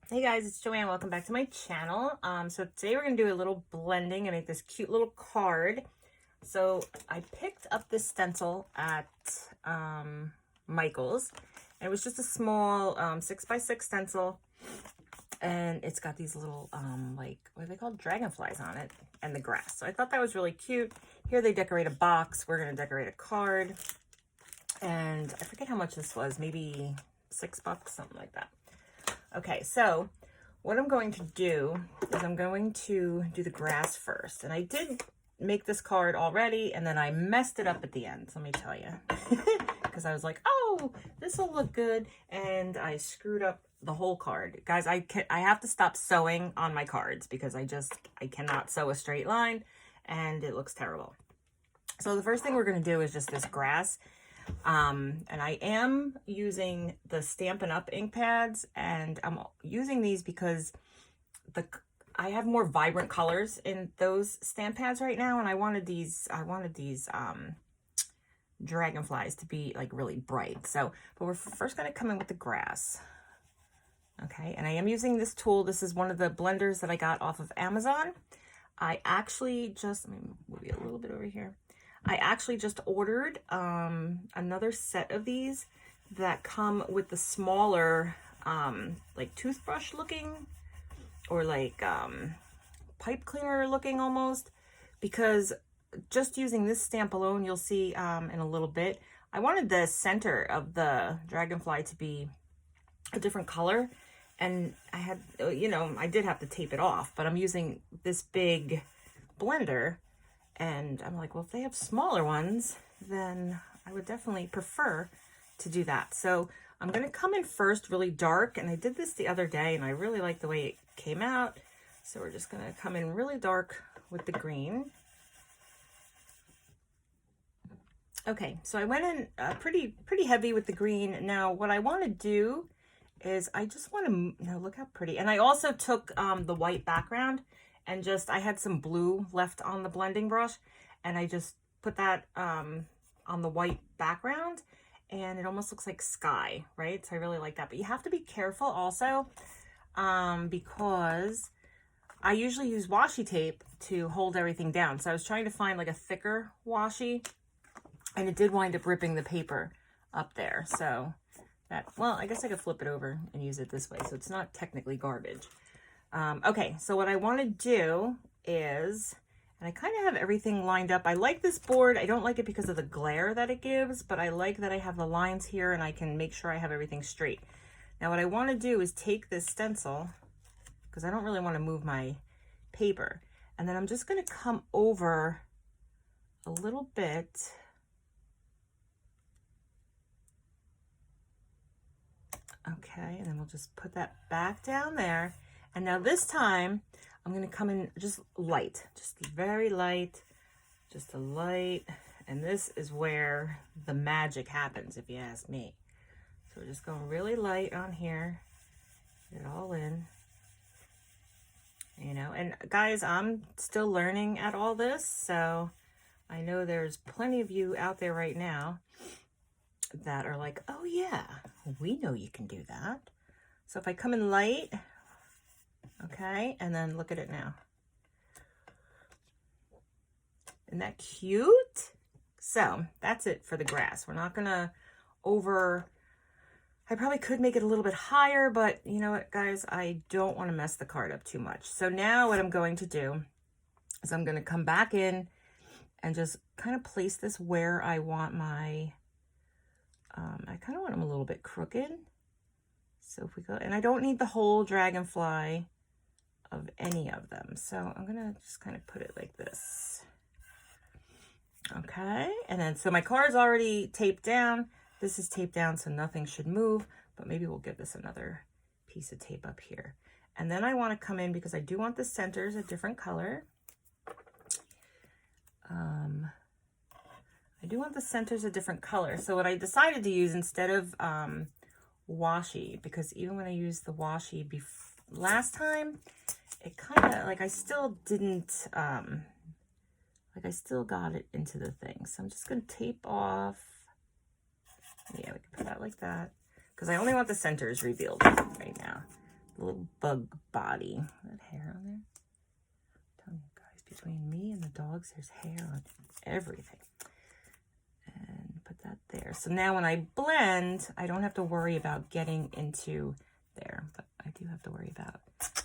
Hey guys, it's Joanne. Welcome back to my channel. So today we're going to do a little blending and make this cute little card. So I picked up this stencil at Michael's, and it was just a small 6x6 stencil, and it's got these little like, what are they called, dragonflies on it, and the grass. So I thought that was really cute. Here they decorate a box. We're going to decorate a card, and I forget how much this was, maybe $6, something like that. Okay, so what I'm going to do is I'm going to do the grass first. And I did make this card already, and then I messed it up at the end, let me tell you. Because I was like, oh, this will look good. And I screwed up the whole card. Guys, I have to stop sewing on my cards because I cannot sew a straight line, and it looks terrible. So the first thing we're going to do is just this grass. And I am using the Stampin' Up! Ink pads, and I'm using these because I have more vibrant colors in those stamp pads right now, and I wanted these dragonflies to be like really bright. So, but we're first going to come in with the grass. Okay, and I am using this tool. This is one of the blenders that I got off of Amazon. I actually just, let me move you a little bit over here. I actually just ordered another set of these that come with the smaller, like toothbrush looking, or like pipe cleaner looking almost, because just using this stamp alone, you'll see in a little bit, I wanted the center of the dragonfly to be a different color, and I had, I did have to tape it off, but I'm using this big blender. And I'm like, well, if they have smaller ones, then I would definitely prefer to do that. So I'm going to come in first really dark. And I did this the other day, and I really like the way it came out. So we're just going to come in really dark with the green. Okay, so I went in pretty heavy with the green. Now, what I want to do is I just want to, look how pretty. And I also took the white background, and I had some blue left on the blending brush, and I just put that on the white background, and it almost looks like sky, right? So I really like that. But you have to be careful also, because I usually use washi tape to hold everything down. So I was trying to find like a thicker washi, and it did wind up ripping the paper up there. So that, well, I guess I could flip it over and use it this way, so it's not technically garbage. Okay, so what I want to do is, and I kind of have everything lined up. I like this board. I don't like it because of the glare that it gives, but I like that I have the lines here and I can make sure I have everything straight. Now what I want to do is take this stencil, because I don't really want to move my paper, and then I'm just going to come over a little bit. Okay, and then we'll just put that back down there. And now this time, I'm going to come in just light, just very light, just a light. And this is where the magic happens, if you ask me. So we're just going really light on here, get it all in. And guys, I'm still learning at all this. So I know there's plenty of you out there right now that are like, oh yeah, we know you can do that. So if I come in light, okay, and then look at it now. Isn't that cute? So that's it for the grass. We're not gonna I probably could make it a little bit higher, but you know what, guys, I don't want to mess the card up too much. So now what I'm going to do is I'm going to come back in and just kind of place this where I want my, I kind of want them a little bit crooked. So if we go, and I don't need the whole dragonfly of any of them. So I'm gonna just kind of put it like this. Okay, and then so my card's already taped down. This is taped down, so nothing should move, but maybe we'll give this another piece of tape up here. And then I want to come in, because I do want the centers a different color. I do want the centers a different color. So what I decided to use instead of washi, because even when I used the washi last time, it kind of, like, I still didn't, like I still got it into the thing. So I'm just going to tape off. Yeah, we can put that like that, because I only want the centers revealed right now. the little bug body. That hair on there. I'm telling you guys, between me and the dogs, there's hair on everything. And put that there. So now when I blend, I don't have to worry about getting into there, but I do have to worry about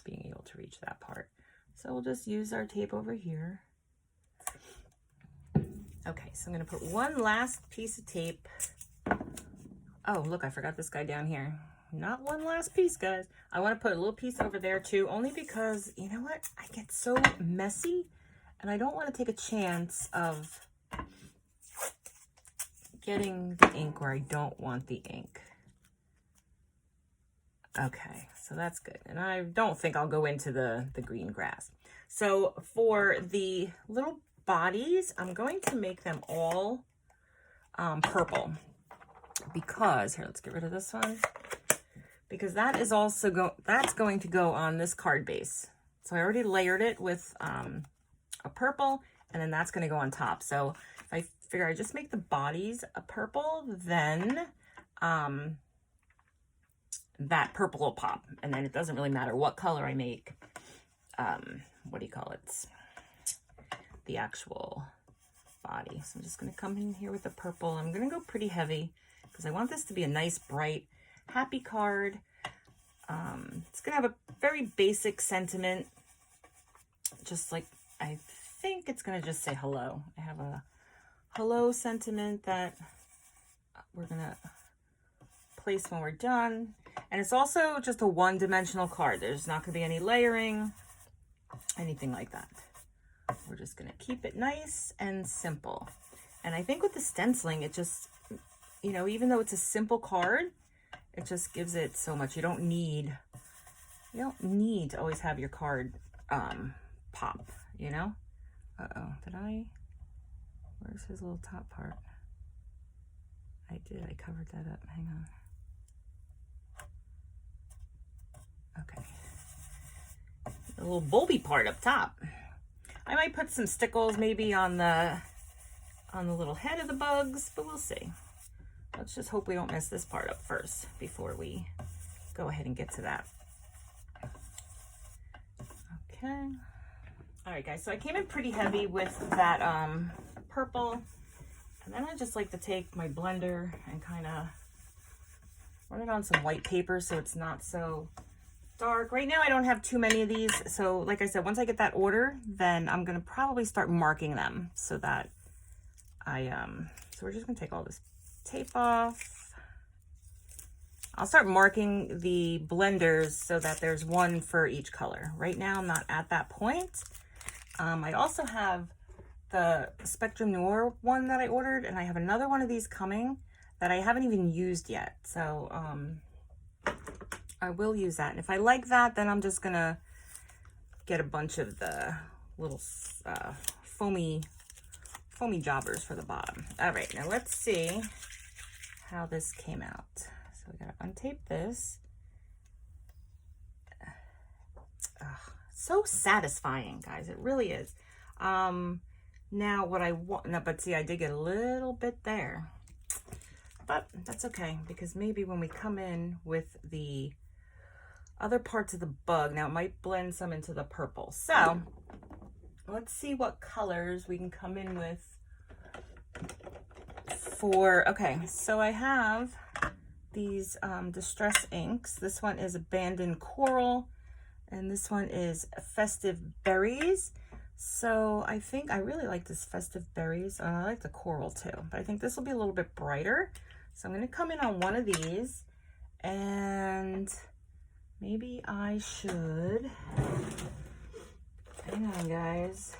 being able to reach that part. So we'll just use our tape over here. Okay, so I'm going to put one last piece of tape. Oh, look, I forgot this guy down here. Not one last piece, guys. I want to put a little piece over there too, only because, you know what? I get so messy and I don't want to take a chance of getting the ink where I don't want the ink. Okay, so that's good. And I don't think I'll go into the green grass. So for the little bodies, I'm going to make them all purple because, here, let's get rid of this one, because that is also that's going to go on this card base. So I already layered it with a purple, and then that's going to go on top. So if I figure I just make the bodies a purple, then that purple will pop, and then it doesn't really matter what color I make. What do you call it? The actual body. So I'm just going to come in here with the purple. I'm going to go pretty heavy because I want this to be a nice, bright, happy card. It's going to have a very basic sentiment, just like I think it's going to just say hello. I have a hello sentiment that we're going to place when we're done. And it's also just a one-dimensional card. There's not going to be any layering, anything like that. We're just going to keep it nice and simple. And I think with the stenciling, it just, you know, even though it's a simple card, it just gives it so much. You don't need to always have your card pop, you know? Uh-oh, where's his little top part? I covered that up, hang on. Okay. A little bulby part up top. I might put some stickles maybe on the little head of the bugs, but we'll see. Let's just hope we don't mess this part up first before we go ahead and get to that. Okay. All right, guys, so I came in pretty heavy with that purple, and then I just like to take my blender and kind of run it on some white paper so it's not so dark. Right now I don't have too many of these, so like I said, once I get that order, then I'm gonna probably start marking them so that so we're just gonna take all this tape off. I'll start marking the blenders so that there's one for each color. Right now I'm not at that point. I also have the Spectrum Noir one that I ordered, and I have another one of these coming that I haven't even used yet, so I will use that. And if I like that, then I'm just gonna get a bunch of the little foamy jobbers for the bottom. All right, now let's see how this came out. So we gotta untape this. So satisfying, guys, it really is. Now what I want, no, but see, I did get a little bit there, but that's okay, because maybe when we come in with the other parts of the bug, now it might blend some into the purple. So let's see what colors we can come in with okay, so I have these Distress inks. This one is Abandoned Coral, and this one is Festive Berries. So I think I really like this Festive Berries. I like the coral too, but I think this will be a little bit brighter. So I'm going to come in on one of these, and maybe I should, hang on guys.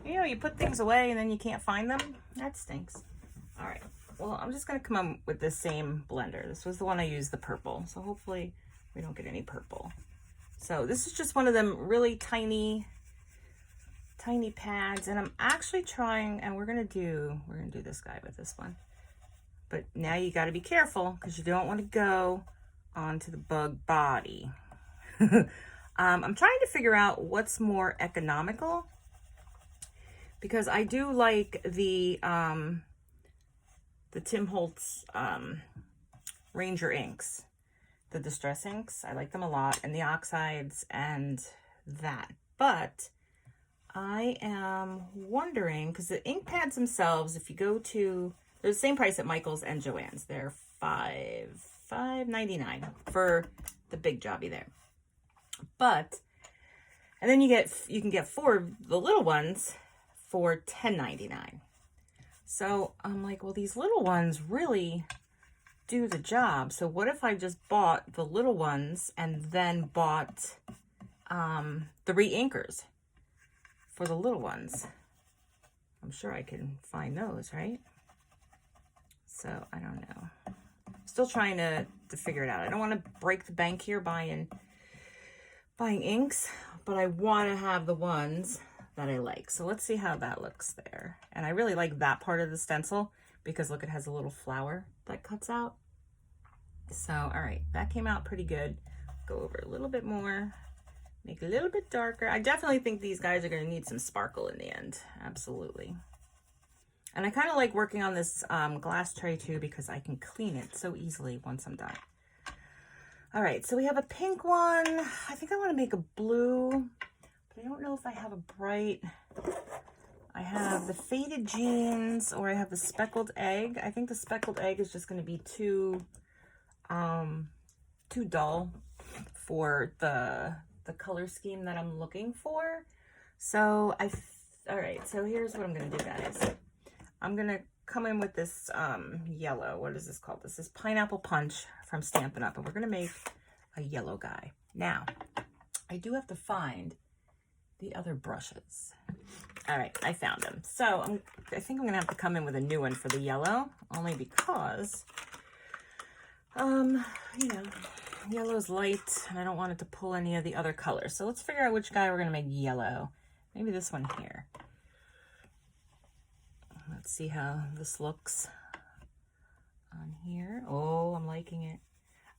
You know, you put things away and then you can't find them. That stinks. All right, well, I'm just going to come up with the same blender. This was the one I used, the purple. So hopefully we don't get any purple. So this is just one of them really tiny pads, and I'm actually trying, and we're gonna do this guy with this one. But now you got to be careful because you don't want to go onto the bug body. I'm trying to figure out what's more economical, because I do like the Tim Holtz Ranger inks, the Distress inks. I like them a lot, and the oxides and that. But I am wondering, because the ink pads themselves, if you go to, they're the same price at Michael's and Joann's. They're $5.99 for the big jobby there. But, and then you can get 4 of the little ones for $10.99. So I'm like, well, these little ones really do the job. So what if I just bought the little ones and then bought the re-inkers for the little ones? I'm sure I can find those, right? So I don't know. Still trying to figure it out. I don't want to break the bank here buying inks, but I want to have the ones that I like. So let's see how that looks there. And I really like that part of the stencil because look, it has a little flower that cuts out. So, all right, that came out pretty good. Go over a little bit more, make it a little bit darker. I definitely think these guys are going to need some sparkle in the end. Absolutely. And I kind of like working on this glass tray too because I can clean it so easily once I'm done. All right, so we have a pink one. I think I want to make a blue, but I don't know if I have a bright. I have the faded jeans or I have the speckled egg. I think the speckled egg is just going to be too dull for the color scheme that I'm looking for. So all right, so here's what I'm going to do, guys. I'm going to come in with this yellow. What is this called? This is Pineapple Punch from Stampin' Up! And we're going to make a yellow guy. Now, I do have to find the other brushes. All right, I found them. So I think I'm going to have to come in with a new one for the yellow, only because, you know, yellow's light and I don't want it to pull any of the other colors. So let's figure out which guy we're going to make yellow. Maybe this one here. Let's see how this looks on here. Oh, I'm liking it.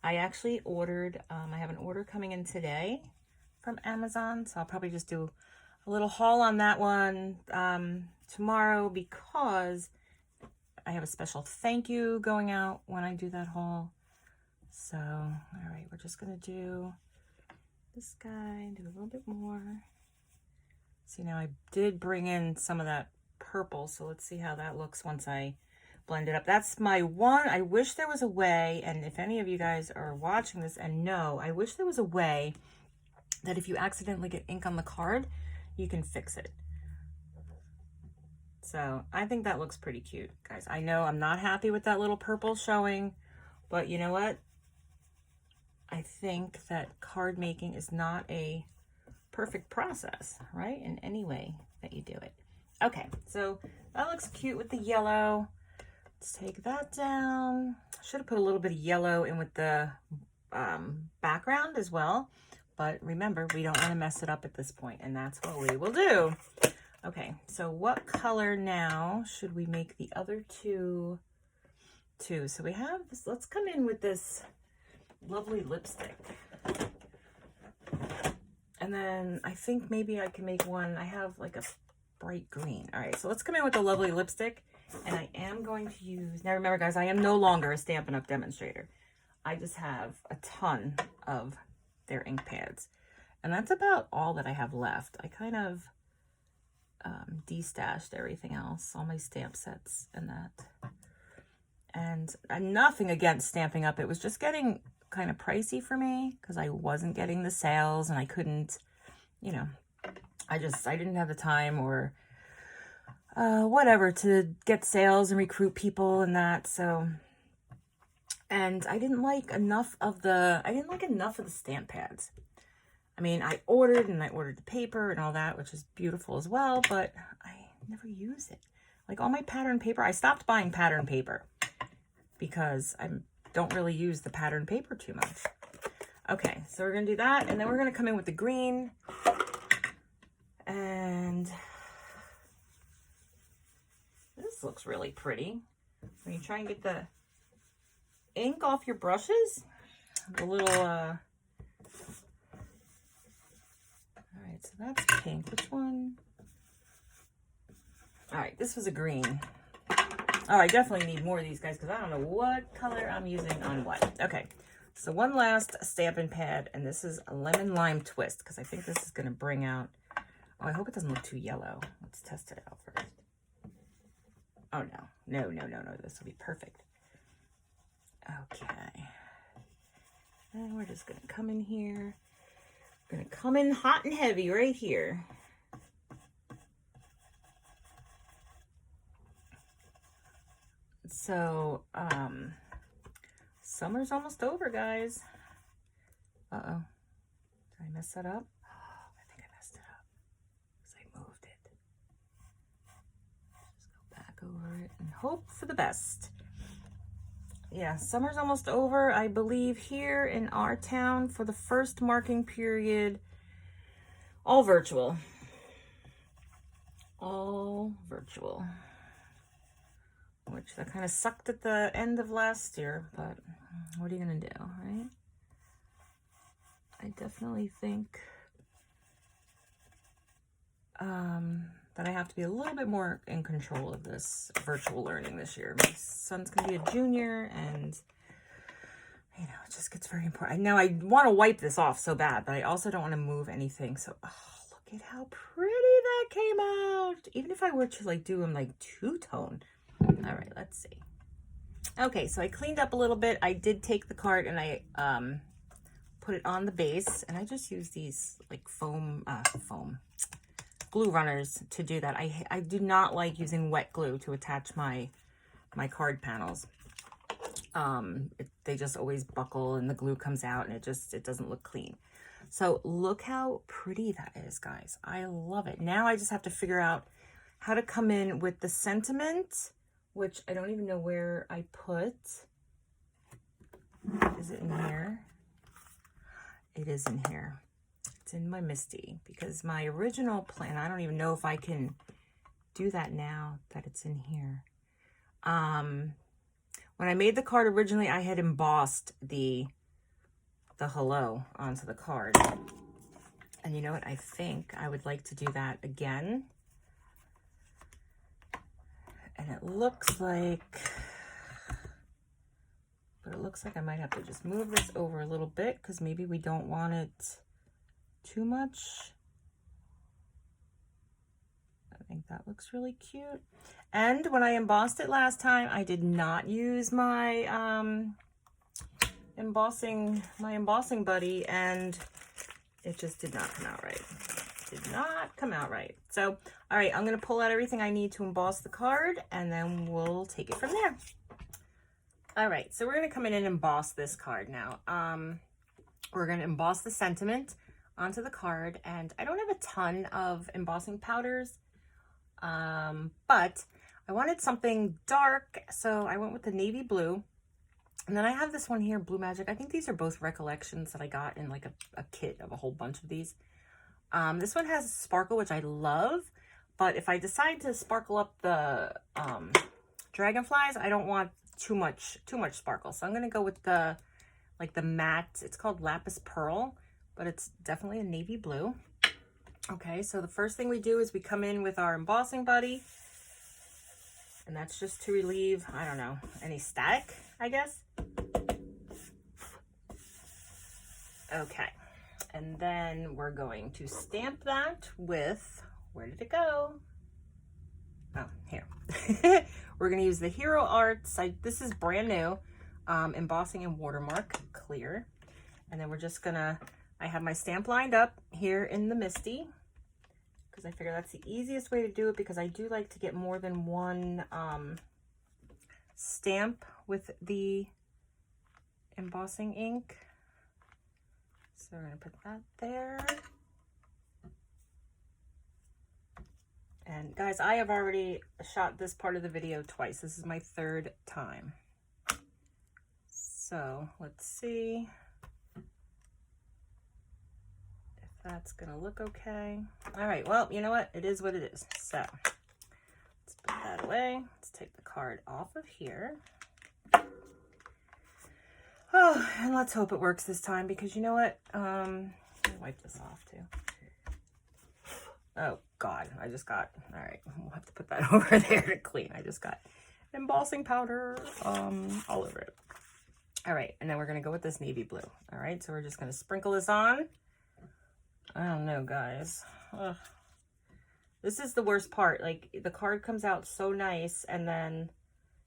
I actually ordered, I have an order coming in today from Amazon, so I'll probably just do a little haul on that one tomorrow because I have a special thank you going out when I do that haul. So, all right, we're just going to do this guy, do a little bit more. See, now I did bring in some of that purple, so let's see how that looks once I blend it up. That's my one. I wish there was a way, and if any of you guys are watching this and know, I wish there was a way that if you accidentally get ink on the card, you can fix it. So I think that looks pretty cute, guys. I know I'm not happy with that little purple showing, but you know what? I think that card making is not a perfect process, right? In any way that you do it. Okay, so that looks cute with the yellow. Let's take that down. Should have put a little bit of yellow in with the background as well. But remember, we don't want to mess it up at this point, and that's what we will do. Okay, so what color now should we make the other two? So we have this, let's come in with this lovely lipstick. And then I think maybe I can make one, I have like a bright green. All right, so let's come in with the lovely lipstick. And I am going to use, now remember guys, I am no longer a Stampin' Up! Demonstrator. I just have a ton of their ink pads. And that's about all that I have left. I kind of destashed everything else, all my stamp sets and that. And nothing against Stampin' Up! It was just getting kind of pricey for me because I wasn't getting the sales and I couldn't, you know, I didn't have the time or whatever to get sales and recruit people and that. So, and I didn't like enough of the stamp pads. I mean, I ordered the paper and all that, which is beautiful as well, but I never use it. Like all my pattern paper, I stopped buying pattern paper because I don't really use the pattern paper too much. Okay, so we're gonna do that, and then we're gonna come in with the green. And this looks really pretty. When you try and get the ink off your brushes, the little, all right, so that's pink. Which one? All right, this was a green. Oh, I definitely need more of these guys because I don't know what color I'm using on what. Okay, so one last Stampin' Pad, and this is a Lemon Lime Twist because I think this is going to bring out... Oh, I hope it doesn't look too yellow. Let's test it out first. Oh, no. No. This will be perfect. Okay. And we're just going to come in here. We're going to come in hot and heavy right here. So, summer's almost over, guys. Uh-oh. Did I mess that up? Oh, I think I messed it up because I moved it. Just go back over it and hope for the best. Yeah, summer's almost over, I believe, here in our town for the first marking period. All virtual. All virtual. Which that kind of sucked at the end of last year, but what are you going to do, right? I definitely think that I have to be a little bit more in control of this virtual learning this year. My son's going to be a junior, and, you know, it just gets very important. Now, I want to wipe this off so bad, but I also don't want to move anything. So, oh, look at how pretty that came out. Even if I were to, like, do them, like, two-tone. All right, let's see. Okay, so I cleaned up a little bit. I did take the card and I put it on the base, and I just use these like foam glue runners to do that. I do not like using wet glue to attach my card panels. They just always buckle and the glue comes out, and it doesn't look clean. So look how pretty that is, guys. I love it. Now I just have to figure out how to come in with the sentiment, which I don't even know where I put. Is it in here? It is in here. It's in my Misty, because my original plan, I don't even know if I can do that now that it's in here. When I made the card originally, I had embossed the hello onto the card. And you know what? I think I would like to do that again. And it looks like, but it looks like I might have to just move this over a little bit because maybe we don't want it too much. I think that looks really cute. And when I embossed it last time, I did not use my embossing buddy, and it just did not come out right. Did not come out right. So, all right, I'm going to pull out everything I need to emboss the card, and then we'll take it from there. All right, so we're going to come in and emboss this card now. We're going to emboss the sentiment onto the card, and I don't have a ton of embossing powders, but I wanted something dark, so I went with the navy blue. And then I have this one here, Blue Magic. I think these are both recollections that I got in like a kit of a whole bunch of these. This one has sparkle, which I love, but if I decide to sparkle up the dragonflies, I don't want too much sparkle. So I'm going to go with the matte, it's called Lapis Pearl, but it's definitely a navy blue. Okay, so the first thing we do is we come in with our embossing buddy, and that's just to relieve, I don't know, any static, I guess. Okay, and then we're going to stamp that with, where did it go? Oh, here. We're going to use the Hero Arts, this is brand new, embossing and watermark clear. And then we're just going to, I have my stamp lined up here in the Misty, because I figure that's the easiest way to do it, because I do like to get more than one stamp with the embossing ink. So we're going to put that there. And guys, I have already shot this part of the video twice. This is my third time. So let's see if that's going to look okay. All right, well, you know what? It is what it is. So let's put that away. Let's take the card off of here. Oh, and let's hope it works this time, because you know what? Let me wipe this off too. Oh God, I just got, all right, we'll have to put that over there to clean. I just got embossing powder all over it. All right, and then we're gonna go with this navy blue. All right, so we're just gonna sprinkle this on. I don't know, guys. Ugh. This is the worst part. Like, the card comes out so nice, and then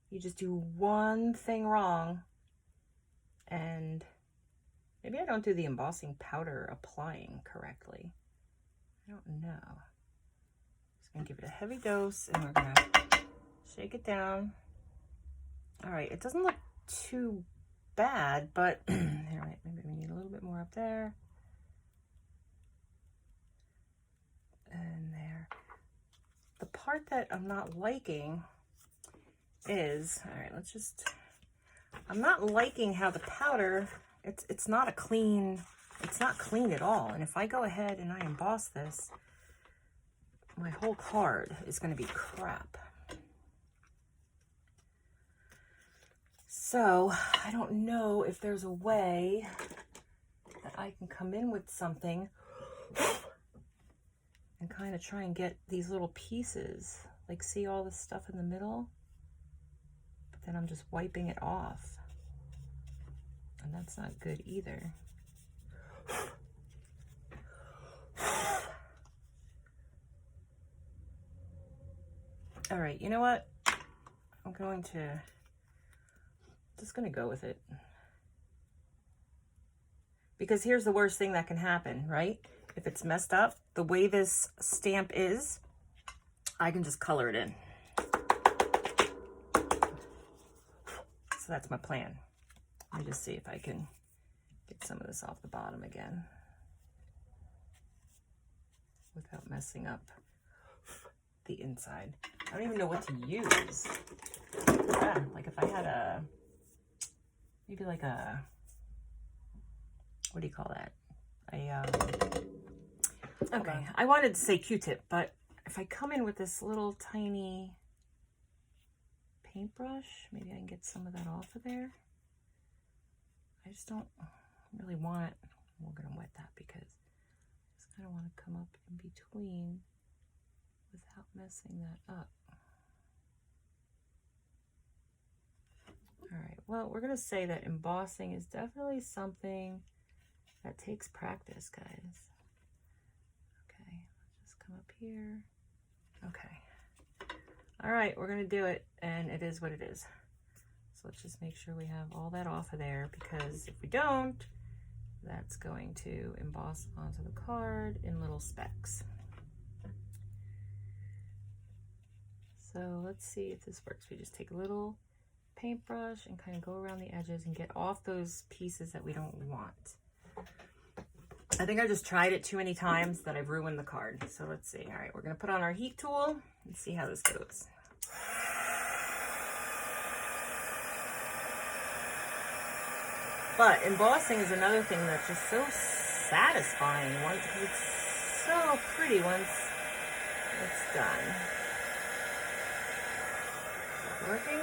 you just do one thing wrong, and maybe I don't do the embossing powder applying correctly. I don't know. Just gonna give it a heavy dose, and we're gonna shake it down. All right, it doesn't look too bad, but all right, maybe we need a little bit more up there. And there. The part that I'm not liking is, all right, let's just, I'm not liking how the powder, it's not clean at all. And if I go ahead and I emboss this, my whole card is going to be crap. So I don't know if there's a way that I can come in with something and kind of try and get these little pieces, like, see all this stuff in the middle? But then I'm just wiping it off. And that's not good either. All right, you know what? I'm just gonna go with it. Because here's the worst thing that can happen, right? If it's messed up, the way this stamp is, I can just color it in. So that's my plan. Let me just see if I can get some of this off the bottom again without messing up the inside. I don't even know what to use. Yeah, like if I had maybe like what do you call that? Okay, I wanted to say Q-tip, but if I come in with this little tiny paintbrush, maybe I can get some of that off of there. I just don't really want it. We're going to wet that because I just kind of want to come up in between without messing that up. All right, well, we're going to say that embossing is definitely something that takes practice, guys. Okay, let's just come up here. Okay. All right, we're going to do it, and it is what it is. So let's just make sure we have all that off of there, because if we don't, that's going to emboss onto the card in little specks. So let's see if this works. We just take a little paintbrush and kind of go around the edges and get off those pieces that we don't want. I think I just tried it too many times that I've ruined the card. So let's see. All right, we're going to put on our heat tool and see how this goes. But embossing is another thing that's just so satisfying once, because it's so pretty once it's done. Is that working?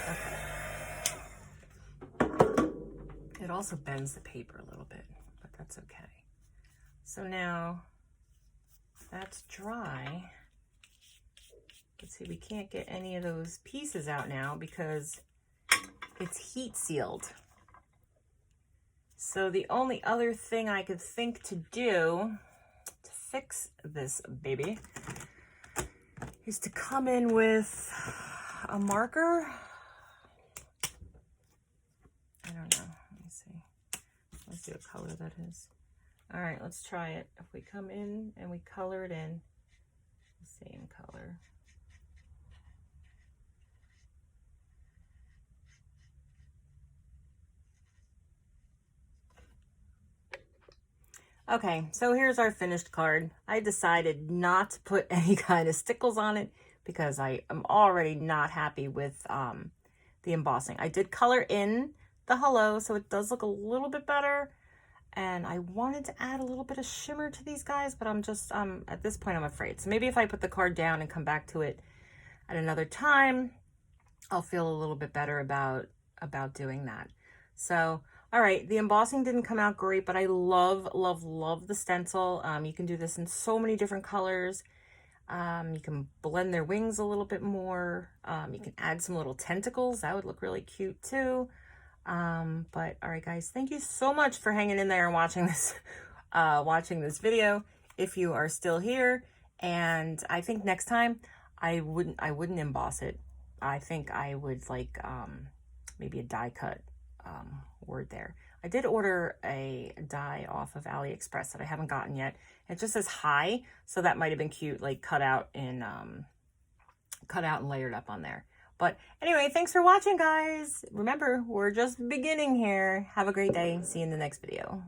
Okay. It also bends the paper a little bit, but that's okay. So now that's dry. Let's see, we can't get any of those pieces out now because it's heat sealed. So the only other thing I could think to do to fix this baby is to come in with a marker. I don't know. Let me see. Let's see what color that is. All right, let's try it. If we come in and we color it in the same color. Okay, so here's our finished card. I decided not to put any kind of stickles on it because I am already not happy with the embossing. I did color in the hello, so it does look a little bit better. And I wanted to add a little bit of shimmer to these guys, but I'm just, at this point, I'm afraid. So maybe if I put the card down and come back to it at another time, I'll feel a little bit better about doing that. So, All right, the embossing didn't come out great, but I love, love, love the stencil. You can do this in so many different colors. You can blend their wings a little bit more. You can add some little tentacles. That would look really cute too. But all right, guys, thank you so much for hanging in there and watching this video. If you are still here, and I think next time I wouldn't emboss it. I think I would like maybe a die cut word there. I did order a die off of AliExpress that I haven't gotten yet. It just says hi, so that might have been cute, like cut out and layered up on there. But anyway, thanks for watching, guys. Remember, we're just beginning here. Have a great day. See you in the next video.